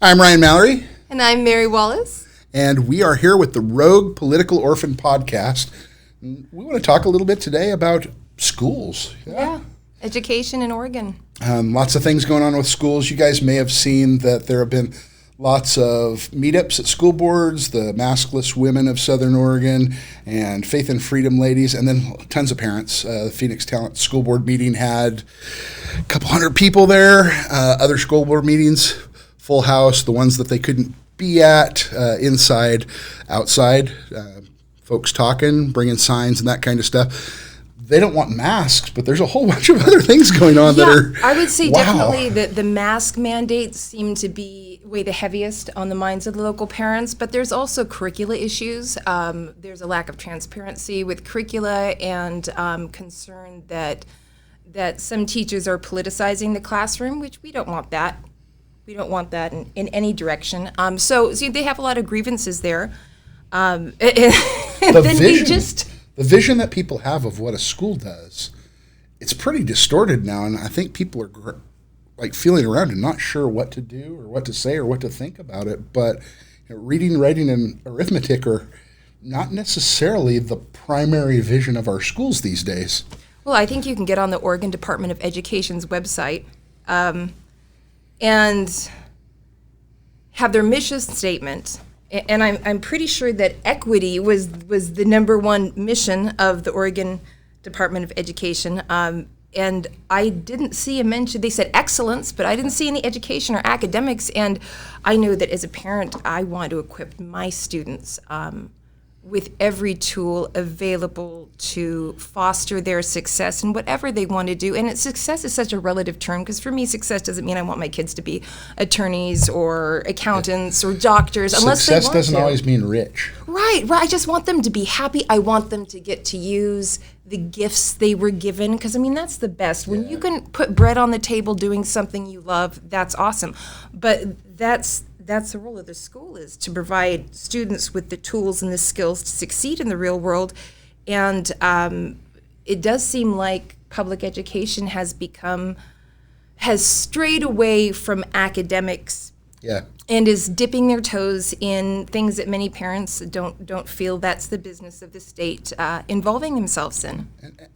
I'm Ryan Mallory. And I'm Mary Wallis. And we are here with the Rogue Political Orphan Podcast. We want to talk a little bit today about schools. Yeah, education in Oregon. Lots of things going on with schools. You guys may have seen that there have been lots of meetups at school boards, the Maskless Women of Southern Oregon, and Faith and Freedom Ladies, and then tons of parents. The Phoenix Talent School Board meeting had a couple hundred people there. Other school board meetings, full house, the ones that they couldn't be at, inside, outside, folks talking, bringing signs and that kind of stuff. They don't want masks, but there's a whole bunch of other things going on that are, I would say wow. definitely that the mask mandates seem to weigh the heaviest on the minds of the local parents, but there's also curricula issues. There's a lack of transparency with curricula and concern that some teachers are politicizing the classroom, which we don't want that. We don't want that in any direction. So they have a lot of grievances there. The vision that people have of what a school does, it's pretty distorted now, and I think people are feeling around and not sure what to do or what to say or what to think about it. But reading, writing, and arithmetic are not necessarily the primary vision of our schools these days. Well, I think you can get on the Oregon Department of Education's website and have their mission statement. And I'm pretty sure that equity was the number one mission of the Oregon Department of Education. And I didn't see a mention. They said excellence, but I didn't see any education or academics. And I know that as a parent, I want to equip my students with every tool available to foster their success in whatever they want to do. And success is such a relative term, because for me, success doesn't mean I want my kids to be attorneys or accountants or doctors, unless they want to. Success doesn't always mean rich. Right. I just want them to be happy. I want them to get to use the gifts they were given, because, that's the best. When you can put bread on the table doing something you love, that's awesome. But that's the role of the school, is to provide students with the tools and the skills to succeed in the real world. And it does seem like public education has strayed away from academics. Yeah. And is dipping their toes in things that many parents don't feel that's the business of the state involving themselves in.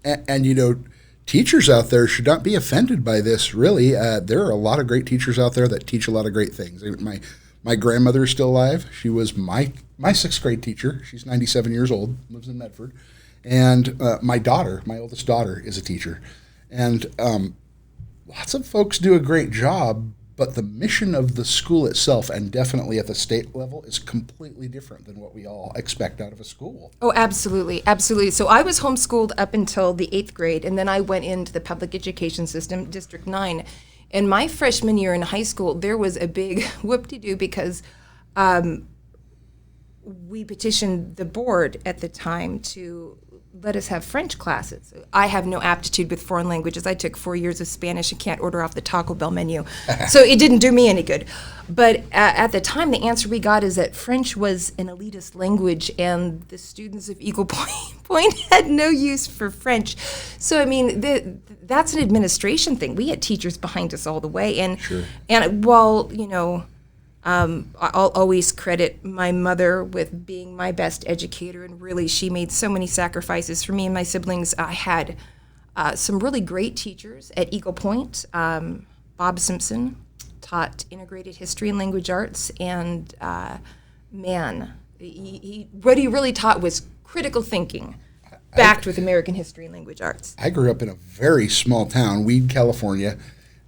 And teachers out there should not be offended by this, really. There are a lot of great teachers out there that teach a lot of great things. My grandmother is still alive. She was my sixth grade teacher. She's 97 years old, lives in Medford. And my oldest daughter, is a teacher. And lots of folks do a great job, but the mission of the school itself, and definitely at the state level, is completely different than what we all expect out of a school. Oh, absolutely. Absolutely. So I was homeschooled up until the 8th grade, and then I went into the public education system, District 9. And my freshman year in high school, there was a big whoop-de-doo, because we petitioned the board at the time to let us have French classes. I have no aptitude with foreign languages. I took 4 years of Spanish and can't order off the Taco Bell menu. So it didn't do me any good. But at the time, the answer we got is that French was an elitist language, and the students of Eagle Point had no use for French. So, that's an administration thing. We had teachers behind us all the way. And, sure. And while, I'll always credit my mother with being my best educator, and really she made so many sacrifices for me and my siblings. I had some really great teachers at Eagle Point. Bob Simpson taught integrated history and language arts, and what he really taught was critical thinking, backed with American history and language arts. I grew up in a very small town, Weed, California.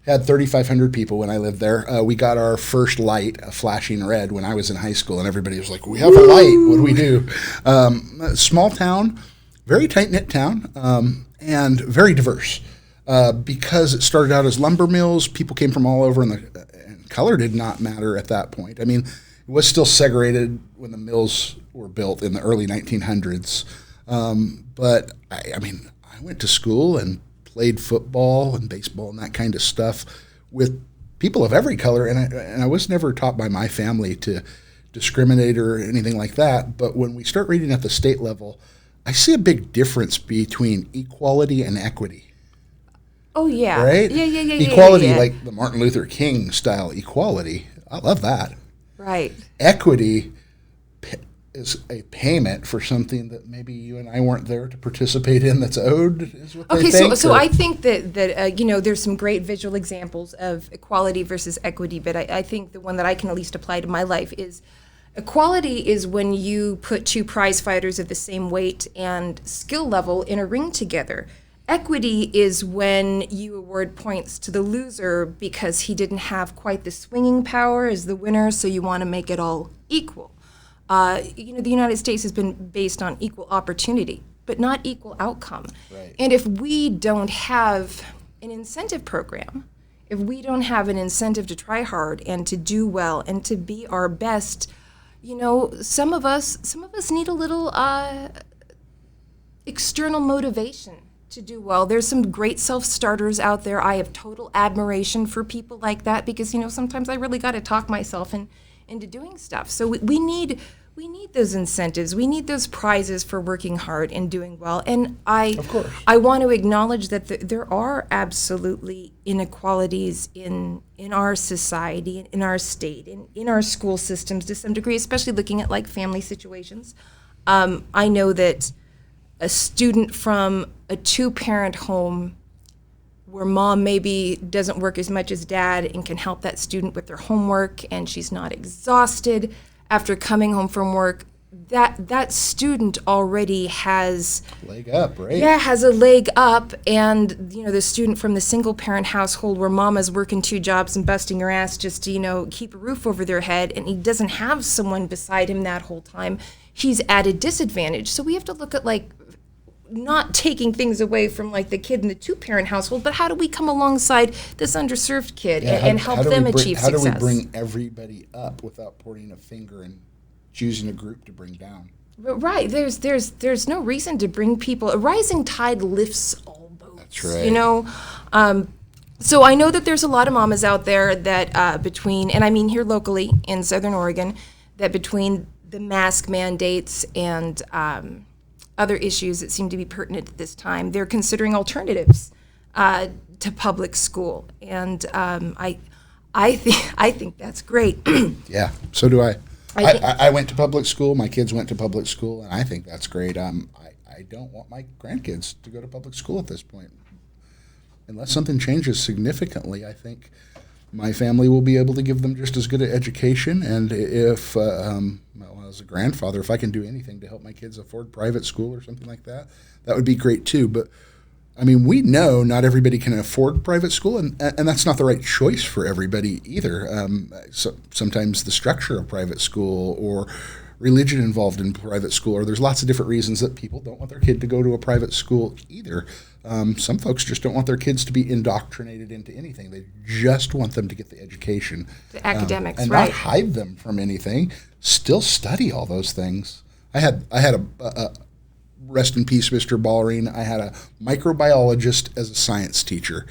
Had 3,500 people when I lived there. We got our first light, a flashing red, when I was in high school, and everybody was like, "We have a light. What do we do?" Small town, very tight-knit town, and very diverse. Because it started out as lumber mills, people came from all over, and color did not matter at that point. It was still segregated when the mills were built in the early 1900s. But I went to school and played football and baseball and that kind of stuff with people of every color, and I was never taught by my family to discriminate or anything like that. But when we start reading at the state level, I see a big difference between equality and equity. Oh, yeah. Right? Yeah. Equality, like the Martin Luther King style equality. I love that. Right. Equity is a payment for something that maybe you and I weren't there to participate in that's owed, is what they think? Okay, so I think that there's some great visual examples of equality versus equity, but I think the one that I can at least apply to my life is equality is when you put two prize fighters of the same weight and skill level in a ring together. Equity is when you award points to the loser because he didn't have quite the swinging power as the winner, so you want to make it all equal. The United States has been based on equal opportunity, but not equal outcome. Right. And if we don't have an incentive program, if we don't have an incentive to try hard and to do well and to be our best, some of us need a little external motivation to do well. There's some great self-starters out there. I have total admiration for people like that because, sometimes I really got to talk myself into doing stuff. So we need those incentives. We need those prizes for working hard and doing well. And I want to acknowledge that there are absolutely inequalities in our society, in our state, in our school systems to some degree, especially looking at like family situations. I know that a student from a two-parent home where mom maybe doesn't work as much as dad and can help that student with their homework and she's not exhausted after coming home from work, that student already has leg up, right? Yeah, has a leg up. And the student from the single parent household where mama's working two jobs and busting her ass just to keep a roof over their head, and he doesn't have someone beside him that whole time, he's at a disadvantage. So we have to look at not taking things away from the kid in the two-parent household, but how do we come alongside this underserved kid and help them achieve success? How do we bring everybody up without pointing a finger and choosing a group to bring down? Right. There's no reason to bring people. A rising tide lifts all boats. That's right. So I know that there's a lot of mamas out there that between, and I mean here locally in Southern Oregon, that between the mask mandates and other issues that seem to be pertinent at this time, they're considering alternatives to public school, and I think that's great. Yeah, so do I. I went to public school. My kids went to public school, and I think that's great. I don't want my grandkids to go to public school at this point, unless something changes significantly. I think my family will be able to give them just as good an education, and if as a grandfather, if I can do anything to help my kids afford private school or something like that, that would be great too. But we know not everybody can afford private school, and that's not the right choice for everybody either. So sometimes the structure of private school or religion involved in private school, or there's lots of different reasons that people don't want their kid to go to a private school either. Some folks just don't want their kids to be indoctrinated into anything. They just want them to get the education. The academics, and right. not hide them from anything. Still study all those things. I had a rest in peace, Mr. Ballreen. I had a microbiologist as a science teacher.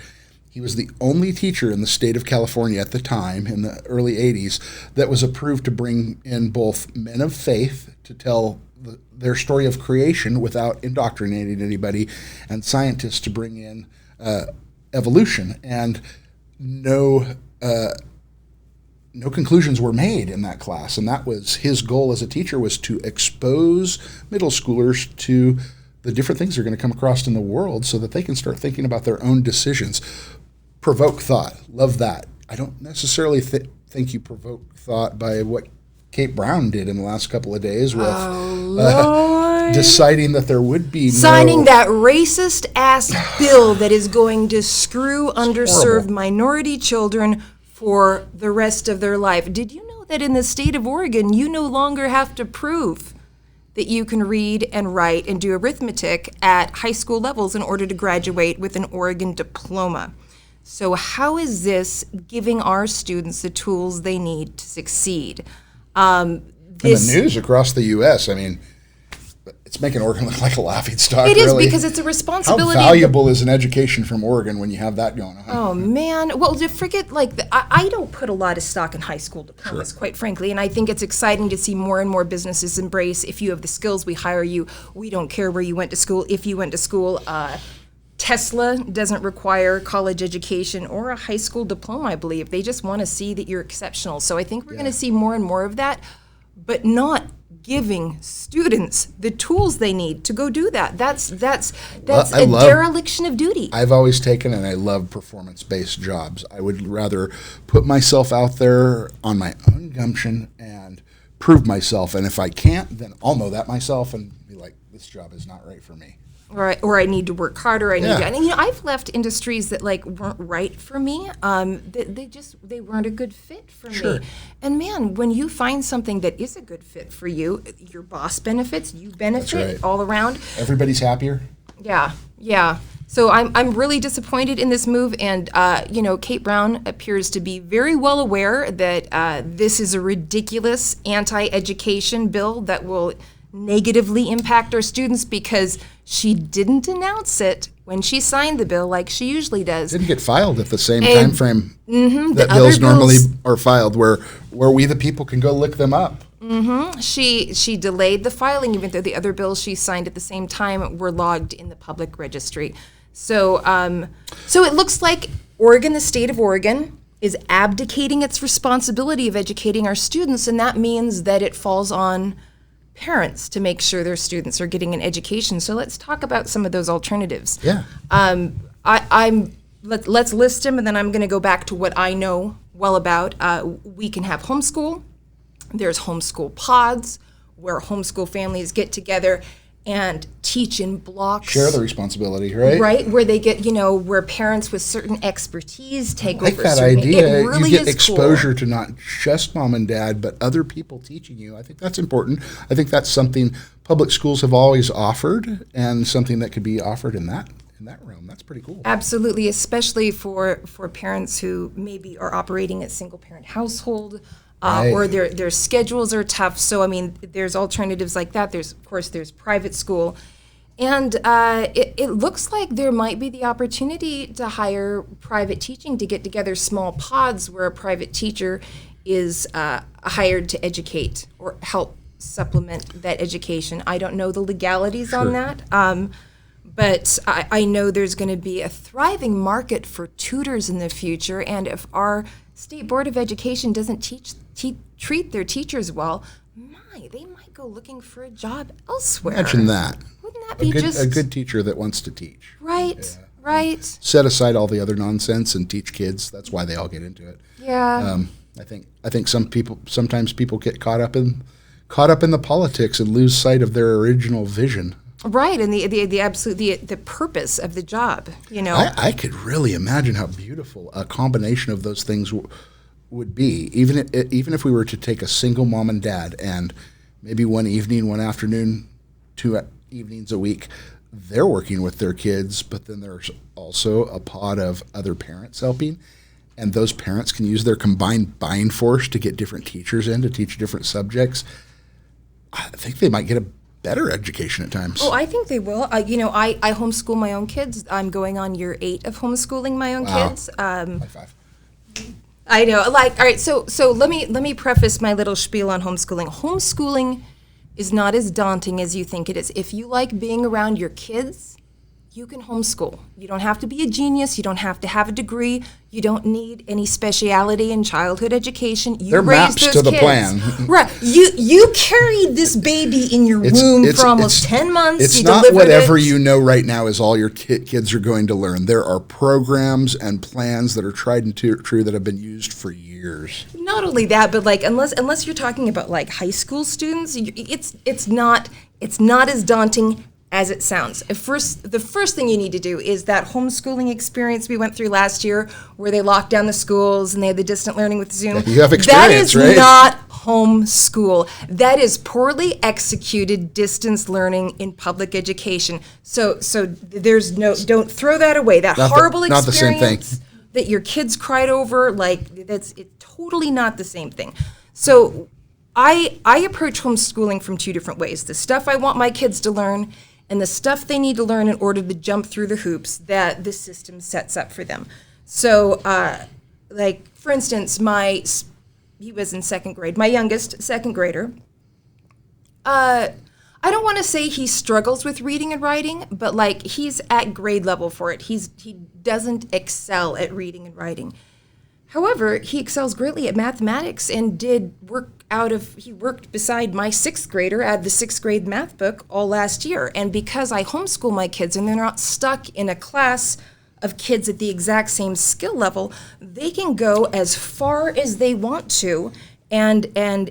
He was the only teacher in the state of California at the time, in the early 80s, that was approved to bring in both men of faith to tell their story of creation without indoctrinating anybody, and scientists to bring in evolution. And no conclusions were made in that class, and that was his goal as a teacher, was to expose middle schoolers to the different things they're going to come across in the world so that they can start thinking about their own decisions. Provoke thought. Love that. I don't necessarily think you provoke thought by what Kate Brown did in the last couple of days with deciding that there would be signing that racist ass bill that is going to screw underserved minority children for the rest of their life. Did you know that in the state of Oregon, you no longer have to prove that you can read and write and do arithmetic at high school levels in order to graduate with an Oregon diploma? So how is this giving our students the tools they need to succeed? In the news across the U.S., it's making Oregon look like a laughingstock. It is, because it's a responsibility. How valuable is an education from Oregon when you have that going on? Oh, man. Well, to forget, I don't put a lot of stock in high school diplomas, quite frankly, and I think it's exciting to see more and more businesses embrace, if you have the skills, we hire you. We don't care where you went to school. If you went to school, Tesla doesn't require college education or a high school diploma, I believe. They just want to see that you're exceptional. So I think we're going to see more and more of that, but not giving students the tools they need to go do that. That's a dereliction of duty. I've always taken, and I love performance-based jobs. I would rather put myself out there on my own gumption and prove myself. And if I can't, then I'll know that myself and be like, this job is not right for me. Or I need to work harder. And I've left industries that weren't right for me. They weren't a good fit for me. And man, when you find something that is a good fit for you, your boss benefits, you benefit all around. Everybody's happier. Yeah. So I'm really disappointed in this move, and Kate Brown appears to be very well aware that this is a ridiculous anti-education bill that will negatively impact our students, because she didn't announce it when she signed the bill like she usually does. Didn't get filed at the same time frame that bills normally are filed, where we the people can go look them up. She delayed the filing, even though the other bills she signed at the same time were logged in the public registry. So it looks like Oregon, the state of Oregon, is abdicating its responsibility of educating our students, and that means that it falls on parents to make sure their students are getting an education. So let's talk about some of those alternatives. Yeah. Let's list them, and then I'm going to go back to what I know well about. We can have homeschool. There's homeschool pods, where homeschool families get together and teach in blocks. Share the responsibility, right? Right, where they get, where parents with certain expertise take over. I like that idea. It really you get exposure to not just mom and dad, but other people teaching you. I think that's important. I think that's something public schools have always offered, and something that could be offered in that realm. That's pretty cool. Absolutely, especially for parents who maybe are operating a single-parent household. Or their schedules are tough. So, there's alternatives like that. There's private school. And it looks like there might be the opportunity to hire private teaching, to get together small pods where a private teacher is hired to educate or help supplement that education. I don't know the legalities on that. But I know there's going to be a thriving market for tutors in the future. And if our State Board of Education doesn't treat their teachers well, they might go looking for a job elsewhere. Imagine that. Wouldn't that be a good teacher that wants to teach? Right, right. Set aside all the other nonsense and teach kids. That's why they all get into it. Yeah. I think sometimes people get caught up in the politics and lose sight of their original vision. Right, and the purpose of the job, I could really imagine how beautiful a combination of those things would be, even if we were to take a single mom and dad, and maybe one evening, one afternoon, 2 evenings a week, they're working with their kids, but then there's also a pod of other parents helping, and those parents can use their combined buying force to get different teachers in to teach different subjects. I think they might get a better education at times. Oh, I think they will. I homeschool my own kids. I'm going on year 8 of homeschooling my own kids. High five. I know. All right. So let me preface my little spiel on homeschooling. Homeschooling is not as daunting as you think it is. If you like being around your kids, you can homeschool. You don't have to be a genius. You don't have to have a degree. You don't need any speciality in childhood education. You They're raise maps those to the kids. plan. Right. You carried this baby in your womb for almost 10 months. It's you not delivered whatever it. you know right now is all your kids are going to learn. There are programs and plans that are tried and true that have been used for years. Not only that, but unless you're talking about high school students, it's not as daunting as it sounds. The first thing you need to do is that homeschooling experience we went through last year, where they locked down the schools and they had the distant learning with Zoom. You have experience, that is right? not homeschool. That is poorly executed distance learning in public education. So there's don't throw that away. That horrible experience. Not the same thing. That your kids cried over, it's totally not the same thing. So I approach homeschooling from 2 different ways. The stuff I want my kids to learn, and the stuff they need to learn in order to jump through the hoops that the system sets up for them. So, for instance, he was in 2nd grade, my youngest 2nd grader. I I don't want to say he struggles with reading and writing, but like he's at grade level for it. He doesn't excel at reading and writing. However, he excels greatly at mathematics and he worked beside my 6th grader at the 6th grade math book all last year. And because I homeschool my kids and they're not stuck in a class of kids at the exact same skill level, they can go as far as they want to and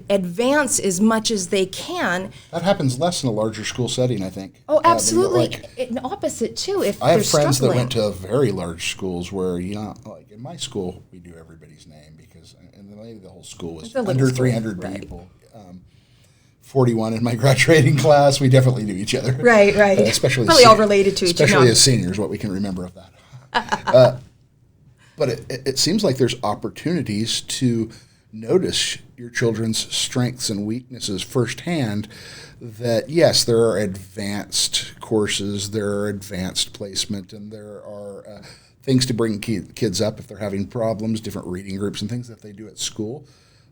advance as much as they can. That happens less in a larger school setting, I think. Oh, absolutely. An opposite, too, if I they're have friends struggling. that went to very large schools where, like in my school, we do everybody's name because, and maybe the whole school was under 300 people. 41 in my graduating class, we definitely knew each other. Right. Especially probably all related to each other. Especially as seniors, what we can remember of that. But it seems like there's opportunities to notice your children's strengths and weaknesses firsthand. That, yes, there are advanced courses, there are advanced placement, and there are things to bring kids up if they're having problems, different reading groups and things that they do at school.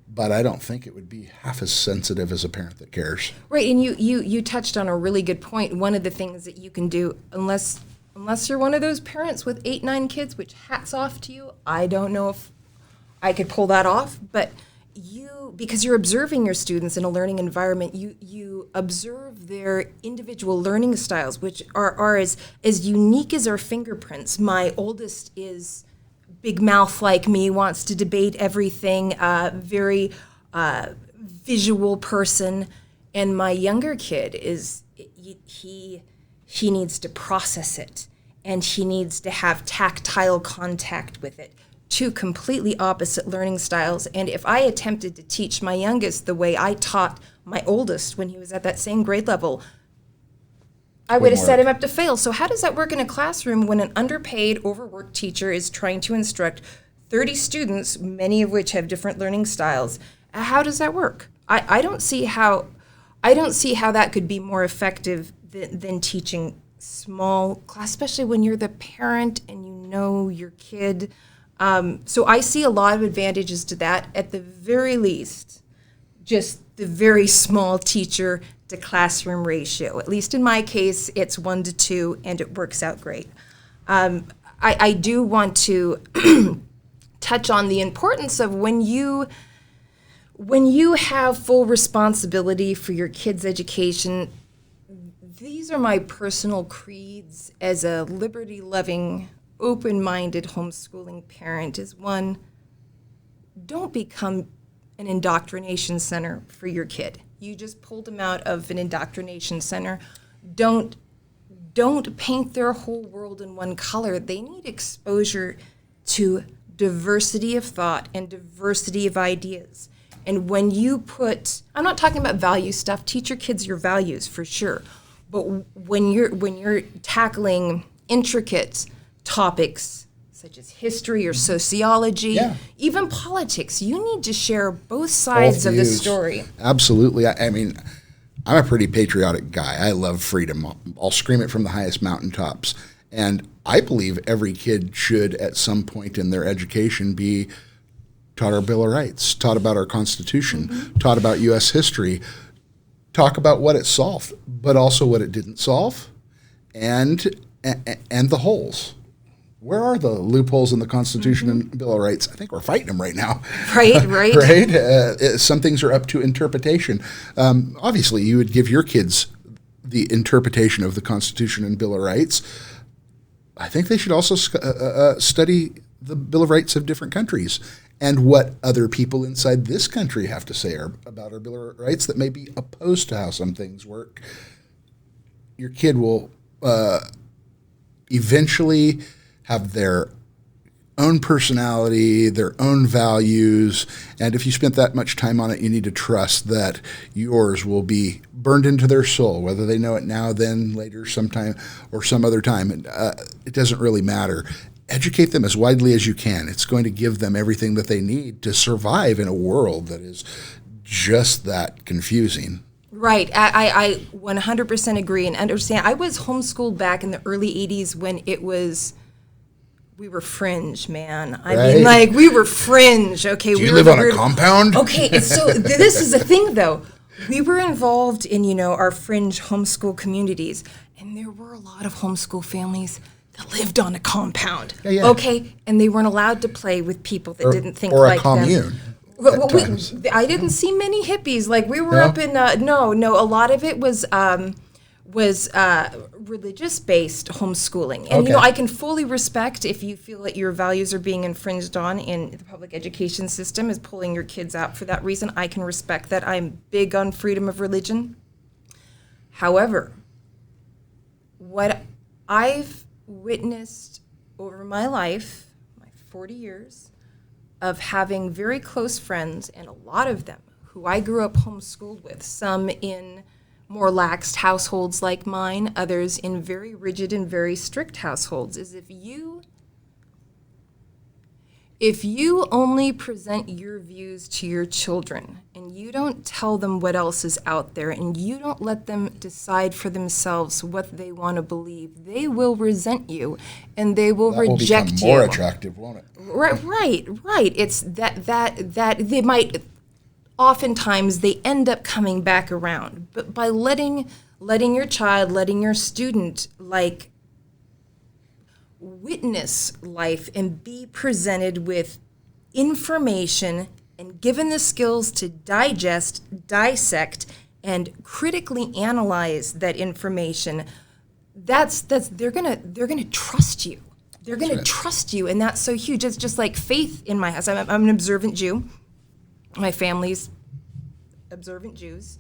But I don't think it would be half as sensitive as a parent that cares. Right, and you touched on a really good point. One of the things that you can do, unless you're one of those parents with 8, 9 kids, which hats off to you, I don't know if I could pull that off, but because you're observing your students in a learning environment, you observe their individual learning styles, which are as unique as our fingerprints. My oldest is big mouth like me, wants to debate everything, very visual person, and my younger kid he needs to process it, and he needs to have tactile contact with it. 2 completely opposite learning styles. And if I attempted to teach my youngest the way I taught my oldest when he was at that same grade level, I would have set him up to fail. So how does that work in a classroom when an underpaid, overworked teacher is trying to instruct 30 students, many of which have different learning styles? How does that work? I don't see how that could be more effective than teaching small class, especially when you're the parent and you know your kid. So I see a lot of advantages to that. At the very least, just the very small teacher to classroom ratio. At least in my case, it's 1 to 2, and it works out great. I do want to touch on the importance of when you have full responsibility for your kids' education. These are my personal creeds as a liberty-loving, open-minded homeschooling parent. Is one, don't become an indoctrination center for your kid. You just pulled them out of an indoctrination center. Don't paint their whole world in one color. They need exposure to diversity of thought and diversity of ideas. And when you I'm not talking about value stuff. Teach your kids your values for sure. But when you're tackling intricate topics such as history or sociology, even politics, you need to share both sides of the story. Absolutely. I mean, I'm a pretty patriotic guy. I love freedom. I'll scream it from the highest mountaintops. And I believe every kid should, at some point in their education, be taught our Bill of Rights, taught about our Constitution, taught about U.S. history, talk about what it solved, but also what it didn't solve, and the holes. Where are the loopholes in the Constitution and Bill of Rights? I think we're fighting them right now. Right. Right? Some things are up to interpretation. Obviously, you would give your kids the interpretation of the Constitution and Bill of Rights. I think they should also study the Bill of Rights of different countries and what other people inside this country have to say about our Bill of Rights that may be opposed to how some things work. Your kid will eventually have their own personality, their own values, and if you spent that much time on it, you need to trust that yours will be burned into their soul, whether they know it now, then, later, sometime, or some other time. It doesn't really matter. Educate them as widely as you can. It's going to give them everything that they need to survive in a world that is just that confusing. Right. I 100% agree and understand. I was homeschooled back in the early 80s when we were fringe, man. I mean, like, we were fringe. Okay, Do you live on a compound? Okay, so this is the thing, though. we were involved in, our fringe homeschool communities, and there were a lot of homeschool families that lived on a compound. Yeah. Okay, and they weren't allowed to play with people that didn't think or like a commune. I didn't see many hippies. Like we were up in no. A lot of it was religious-based homeschooling. And, I can fully respect if you feel that your values are being infringed on in the public education system is pulling your kids out for that reason. I can respect that. I'm big on freedom of religion. However, what I've witnessed over my life, my 40 years, of having very close friends, and a lot of them who I grew up homeschooled with, some in more laxed households like mine, others in very rigid and very strict households, is if you only present your views to your children and you don't tell them what else is out there and you don't let them decide for themselves what they want to believe, they will resent you and they will reject you. That will become more attractive, won't it? Right. It's that they might, oftentimes they end up coming back around. But by letting your child, letting your student, witness life and be presented with information and given the skills to digest, dissect, and critically analyze that information, they're gonna trust you. They're going to trust you, and that's so huge. It's just like faith in my house. I'm an observant Jew. My family's observant Jews.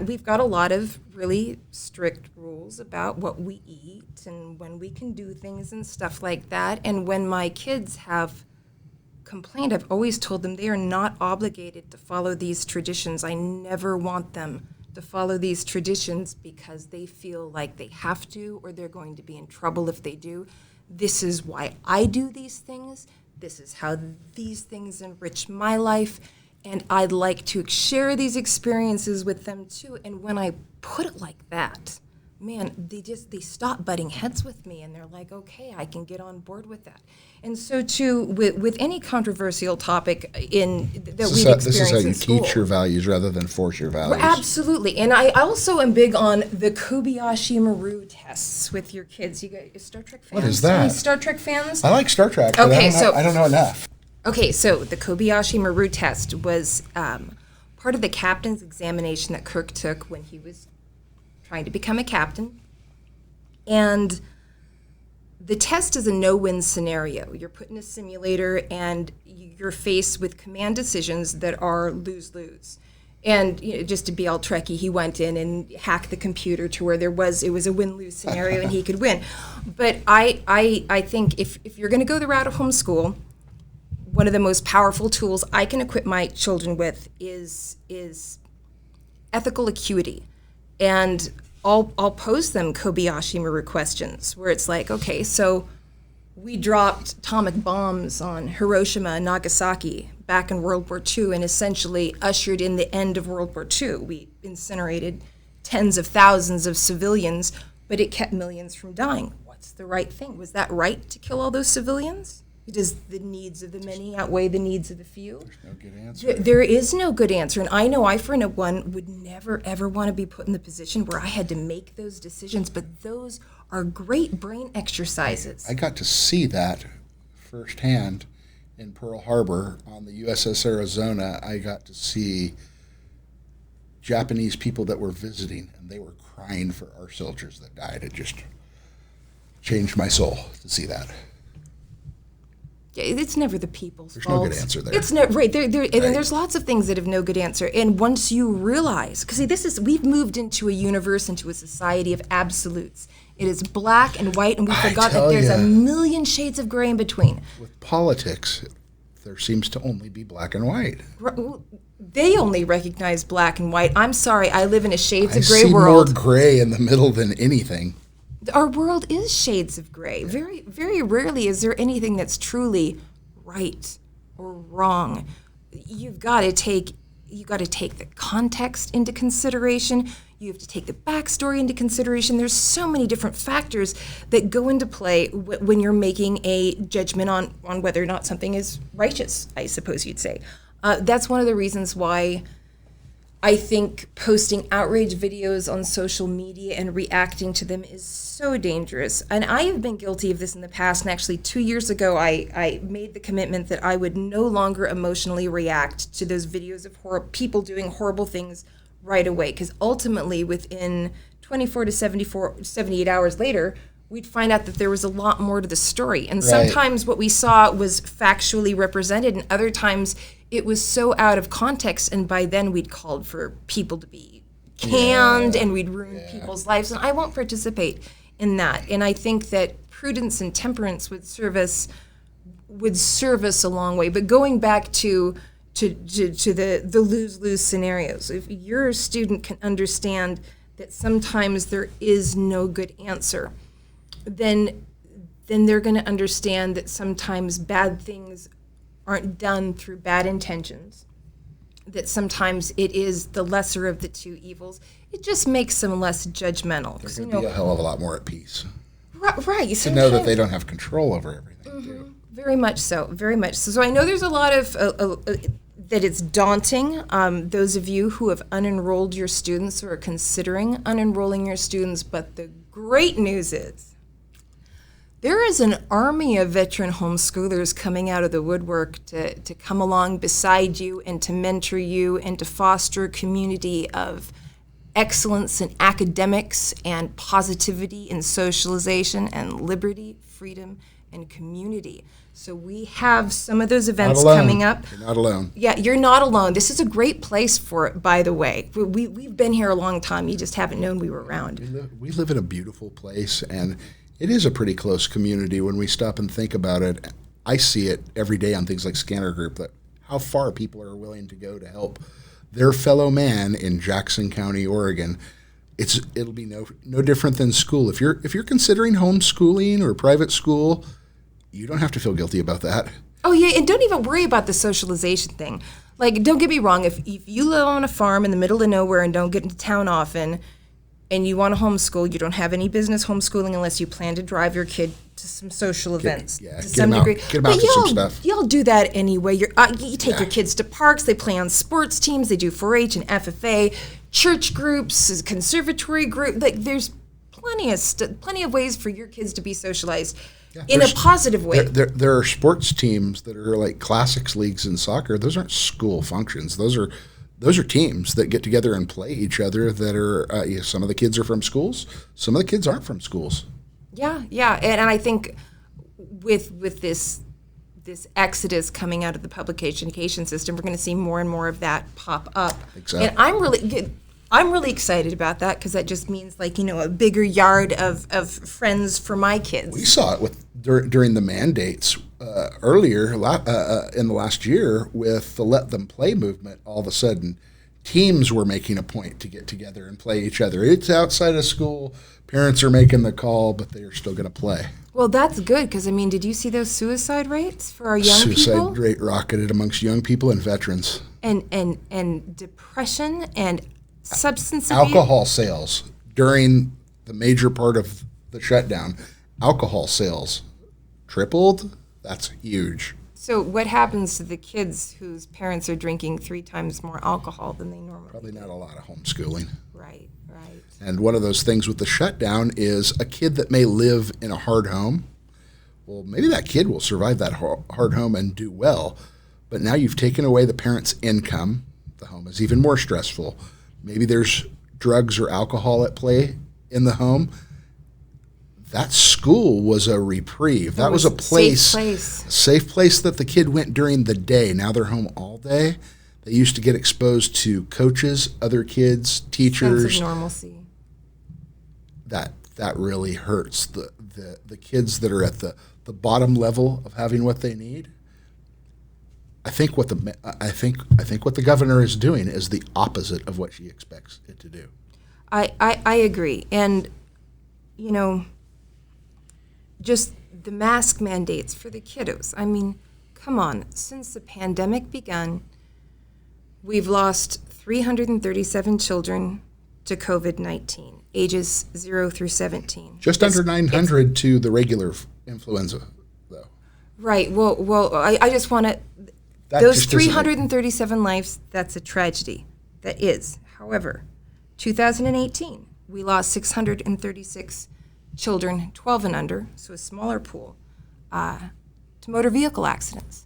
We've got a lot of really strict rules about what we eat and when we can do things and stuff like that. And when my kids have complained, I've always told them they are not obligated to follow these traditions. I never want them to follow these traditions because they feel like they have to or they're going to be in trouble if they do. This is why I do these things. This is how these things enrich my life. And I'd like to share these experiences with them too. And when I put it like that, man, they stop butting heads with me and they're like, okay, I can get on board with that. And so too, with any controversial topic that we've experienced in school. This is how you teach your values rather than force your values. Well, absolutely. And I also am big on the Kobayashi Maru tests with your kids. You guys Star Trek fans? What is that? Any Star Trek fans? I like Star Trek, but I don't know enough. Okay, so the Kobayashi Maru test was part of the captain's examination that Kirk took when he was trying to become a captain. And the test is a no-win scenario. You're put in a simulator and you're faced with command decisions that are lose-lose. And just to be all Trekkie, he went in and hacked the computer to where it was a win-lose scenario and he could win. But I think if you're going to go the route of homeschool, one of the most powerful tools I can equip my children with is ethical acuity. And I'll pose them Kobayashi Maru questions where it's like, okay, so we dropped atomic bombs on Hiroshima and Nagasaki back in World War II and essentially ushered in the end of World War II. We incinerated tens of thousands of civilians, but it kept millions from dying. What's the right thing? Was that right to kill all those civilians? Does the needs of the many outweigh the needs of the few? There's no good answer. There is no good answer. And I know I, for one, would never, ever want to be put in the position where I had to make those decisions. But those are great brain exercises. I got to see that firsthand in Pearl Harbor on the USS Arizona. I got to see Japanese people that were visiting, and they were crying for our soldiers that died. It just changed my soul to see that. It's never the people's fault. There's no good answer there. It's never right. And there's lots of things that have no good answer. And once you realize, because we've moved into a universe, into a society of absolutes. It is black and white, and we forgot that there's a million shades of gray in between. With politics, there seems to only be black and white. They only recognize black and white. I'm sorry, I live in a shades of gray I see world. more gray in the middle than anything. Our world is shades of gray. Very, very rarely is there anything that's truly right or wrong. You've got to take the context into consideration. You have to take the backstory into consideration. There's so many different factors that go into play when you're making a judgment on whether or not something is righteous, I suppose you'd say. That's one of the reasons why I think posting outrage videos on social media and reacting to them is so dangerous. And I have been guilty of this in the past. And actually, 2 years ago, I made the commitment that I would no longer emotionally react to those videos of people doing horrible things right away. Because ultimately, within 24 to 78 hours later, we'd find out that there was a lot more to the story. And sometimes what we saw was factually represented, and other times it was so out of context, and by then we'd called for people to be canned and we'd ruined people's lives, and I won't participate in that. And I think that prudence and temperance would serve us a long way. But going back to the lose-lose scenarios, if your student can understand that sometimes there is no good answer, then they're going to understand that sometimes bad things aren't done through bad intentions, that sometimes it is the lesser of the two evils. It just makes them less judgmental. They're going to be a hell of a lot more at peace. Right. To know that they don't have control over everything, too. Very much so, very much so. So I know there's a lot of, that it's daunting. Those of you who have unenrolled your students or are considering unenrolling your students, but the great news is, there is an army of veteran homeschoolers coming out of the woodwork to come along beside you and to mentor you and to foster a community of excellence in academics and positivity in socialization and liberty, freedom, and community. So we have some of those events coming up. You're not alone. Yeah, you're not alone. This is a great place for it, by the way. We've been here a long time. You just haven't known we were around. We live in a beautiful place, and it is a pretty close community when we stop and think about it. I see it every day on things like Scanner Group, that how far people are willing to go to help their fellow man in Jackson County, Oregon. It'll be no different than school. If you're considering homeschooling or private school, you don't have to feel guilty about that. Oh yeah, and don't even worry about the socialization thing. Like, don't get me wrong, if you live on a farm in the middle of nowhere and don't get into town often, and you want to homeschool, you don't have any business homeschooling unless you plan to drive your kid to some social events to some degree. Get them out to some stuff. Y'all do that anyway. You take your kids to parks, they play on sports teams, they do 4-H and FFA, church groups, conservatory group. Like, there's plenty of ways for your kids to be socialized in a positive way. There are sports teams that are like classics leagues in soccer. Those aren't school functions. Those are teams that get together and play each other that are, some of the kids are from schools, some of the kids aren't from schools. Yeah. And I think with this exodus coming out of the public education system, we're going to see more and more of that pop up. Exactly. And I'm really excited about that, because that just means, like, a bigger yard of friends for my kids. We saw it during the mandates earlier in the last year with the Let Them Play movement. All of a sudden, teams were making a point to get together and play each other. It's outside of school. Parents are making the call, but they are still going to play. Well, that's good, because, did you see those suicide rates for our young people? Suicide rate rocketed amongst young people and veterans. And depression and substance abuse. Alcohol abuse. Sales during the major part of the shutdown. Alcohol sales tripled. That's huge. So what happens to the kids whose parents are drinking 3 times more alcohol than they normally Probably do? not a lot of homeschooling. Right. And one of those things with the shutdown is a kid that may live in a hard home. Well, maybe that kid will survive that hard home and do well. But now you've taken away the parent's income. The home is even more stressful. Maybe there's drugs or alcohol at play in the home. That school was a reprieve. That was a safe place that the kid went during the day. Now they're home all day. They used to get exposed to coaches, other kids, teachers. Sense of normalcy. That really hurts the kids that are at the bottom level of having what they need. I think what the governor is doing is the opposite of what she expects it to do. I agree. And, just the mask mandates for the kiddos. Come on. Since the pandemic began, we've lost 337 children to COVID-19, ages 0 through 17. Just under 900 to the regular influenza, though. Right. Well, I just want to... Those 337 lives, that's a tragedy. that is. However, 2018, we lost 636 children 12 and under, so a smaller pool, to motor vehicle accidents.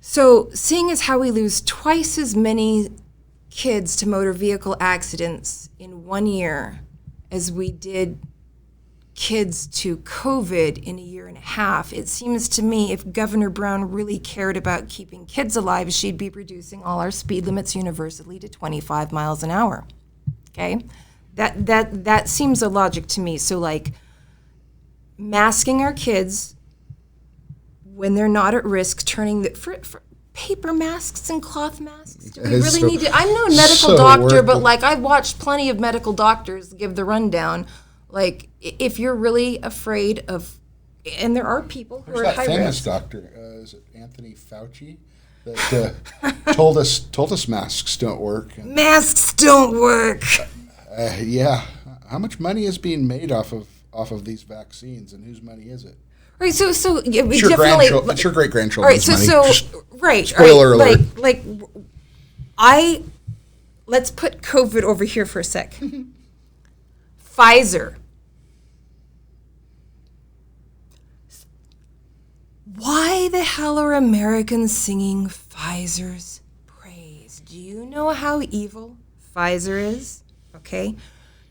So seeing as how we lose twice as many kids to motor vehicle accidents in 1 year as we did kids to COVID in a year and a half, it seems to me if Governor Brown really cared about keeping kids alive, she'd be reducing all our speed limits universally to 25 miles an hour. Okay? That seems a logic to me. So like masking our kids when they're not at risk, turning for paper masks and cloth masks. Do we really need to? I'm no medical doctor, but like I've watched plenty of medical doctors give the rundown. Like if you're really afraid of, and there are people who are at high risk. There's that famous doctor, is it Anthony Fauci, that told us masks don't work. Masks don't work. Yeah. How much money is being made off of these vaccines, and whose money is it? Right, so yeah, we it's your definitely. It's your great grandchildren's money. Right. Spoiler alert. Let's put COVID over here for a sec. Pfizer. Why the hell are Americans singing Pfizer's praise? Do you know how evil Pfizer is? Okay.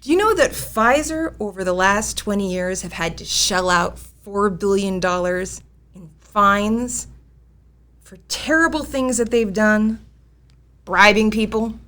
Do you know that Pfizer over the last 20 years have had to shell out $4 billion in fines for terrible things that they've done? Bribing people,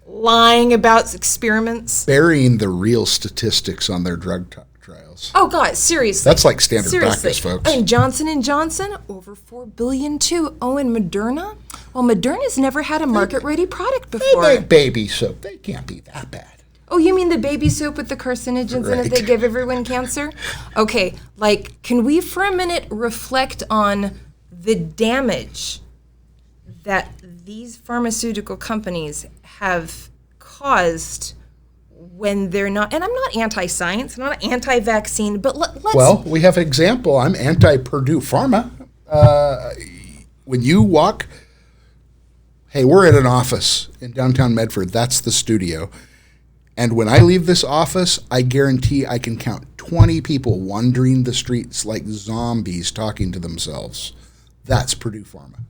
lying about experiments. Burying the real statistics on their drug trials. Oh, God, seriously. That's like standard practice, folks. And Johnson & Johnson, over $4 billion too. Oh, and Moderna? Well, Moderna's never had a market-ready product before. They make baby soap. They can't be that bad. Oh, you mean the baby soap with the carcinogens in it that give everyone cancer? Okay, like, can we for a minute reflect on the damage that these pharmaceutical companies have caused when they're not, and I'm not anti-science, I'm not anti-vaccine, but let's... Well, we have an example. I'm anti-Purdue Pharma. When you walk, hey, we're at an office in downtown Medford. That's the studio. And when I leave this office, I guarantee I can count 20 people wandering the streets like zombies talking to themselves. That's Purdue Pharma.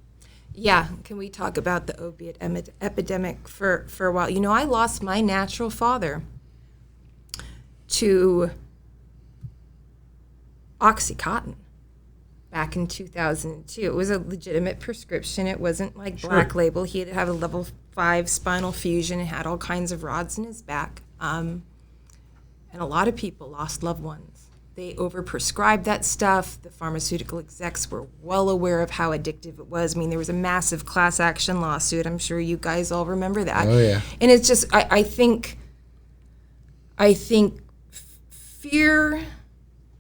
Yeah, can we talk about the opiate epidemic for a while? You know, I lost my natural father to OxyContin back in 2002. It was a legitimate prescription. It wasn't like Black Label. He had to have a level 5 spinal fusion and had all kinds of rods in his back. And a lot of people lost loved ones. They overprescribed that stuff. The pharmaceutical execs were well aware of how addictive it was. I mean, there was a massive class action lawsuit. I'm sure you guys all remember that. Oh, yeah. And it's just, I think fear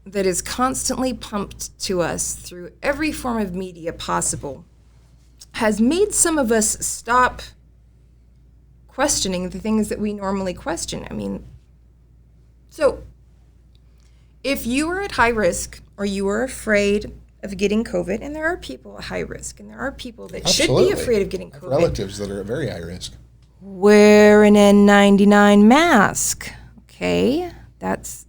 that is constantly pumped to us through every form of media possible has made some of us stop questioning the things that we normally question. I mean, so if you are at high risk or you are afraid of getting COVID, and there are people at high risk, and there are people that should be afraid of getting COVID. Relatives that are at very high risk. Wear an N95 mask, okay? That's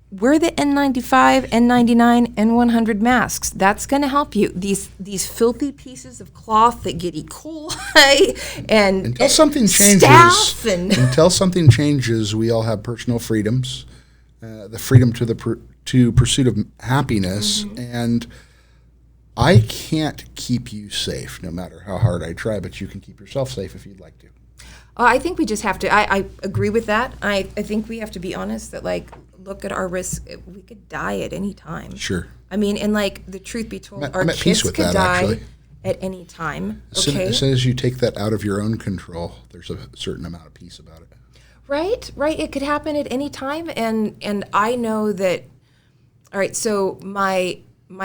wear the N95, N99, N100 masks. That's going to help you. These filthy pieces of cloth that get E. coli and until something changes. Until something changes, we all have personal freedoms. The freedom to pursuit of happiness, and I can't keep you safe no matter how hard I try, but you can keep yourself safe if you'd like to. I think we just have to, I agree with that. I think we have to be honest that, like, look at our risk. We could die at any time. Sure. I mean, and like, the truth be told, our I'm at kids peace with could that, die actually. At any time. As soon as you take that out of your own control, there's a certain amount of peace about it. Right. It could happen at any time, and I know that. All right. So my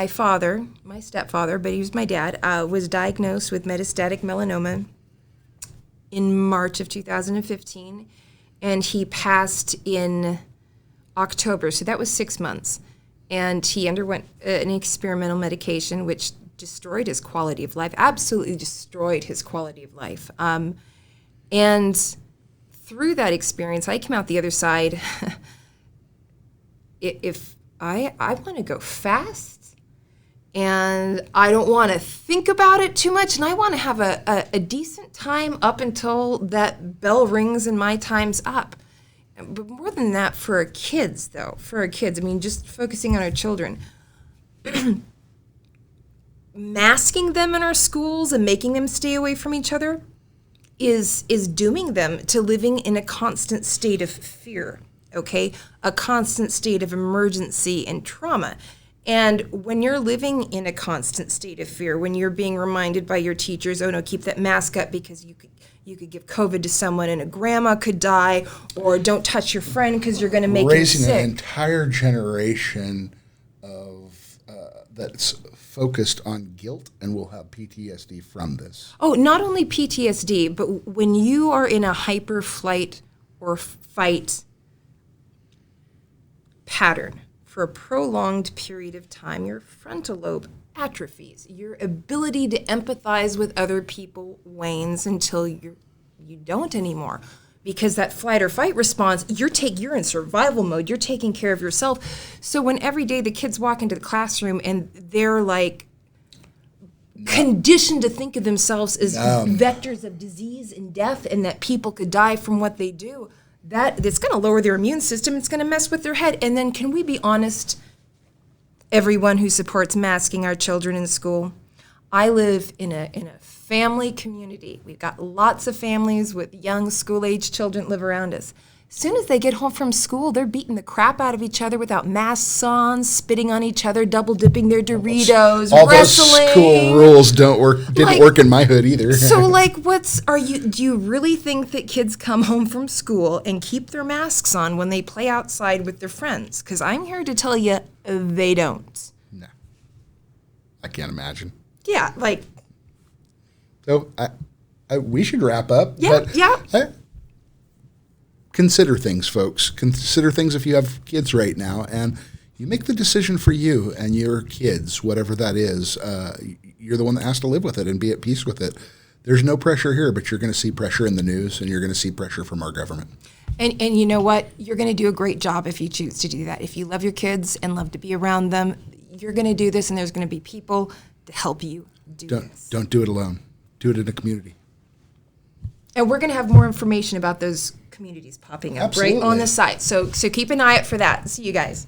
father, my stepfather, but he was my dad, was diagnosed with metastatic melanoma in March of 2015, and he passed in October. So that was 6 months, and he underwent an experimental medication, which destroyed his quality of life, absolutely destroyed his quality of life. And through that experience, I came out the other side. If I want to go fast, and I don't want to think about it too much, and I want to have a decent time up until that bell rings and my time's up. But more than that, for our kids, I mean, just focusing on our children, masking them in our schools and making them stay away from each other is dooming them to living in a constant state of fear, okay? A constant state of emergency and trauma. And when you're living in a constant state of fear, when you're being reminded by your teachers, oh no, keep that mask up because you could give COVID to someone and a grandma could die, or don't touch your friend because you're going to make him sick. Raising an entire generation of that's focused on guilt and will have PTSD from this. Oh, not only PTSD, but when you are in a hyper flight or fight pattern for a prolonged period of time, your frontal lobe atrophies. Your ability to empathize with other people wanes until you don't anymore. Because that flight or fight response, you're in survival mode. You're taking care of yourself. So when every day the kids walk into the classroom and they're like conditioned to think of themselves as vectors of disease and death, and that people could die from what they do, it's going to lower their immune system. It's going to mess with their head. And then, can we be honest? Everyone who supports masking our children in school, I live in a family community. We've got lots of families with young school-age children live around us. As soon as they get home from school, they're beating the crap out of each other without masks on, spitting on each other, double dipping their Doritos, all wrestling. Those school rules didn't work in my hood either. So, do you really think that kids come home from school and keep their masks on when they play outside with their friends? Because I'm here to tell you, they don't. No. I can't imagine. Yeah, So we should wrap up. Yeah. Consider things, folks. Consider things if you have kids right now, and you make the decision for you and your kids, whatever that is. You're the one that has to live with it and be at peace with it. There's no pressure here, but you're going to see pressure in the news, and you're going to see pressure from our government. And you know what? You're going to do a great job if you choose to do that. If you love your kids and love to be around them, you're going to do this, and there's going to be people to help you do this. Don't do it alone. Do it in a community. And we're going to have more information about those communities popping up right on the site. So keep an eye out for that. See you guys.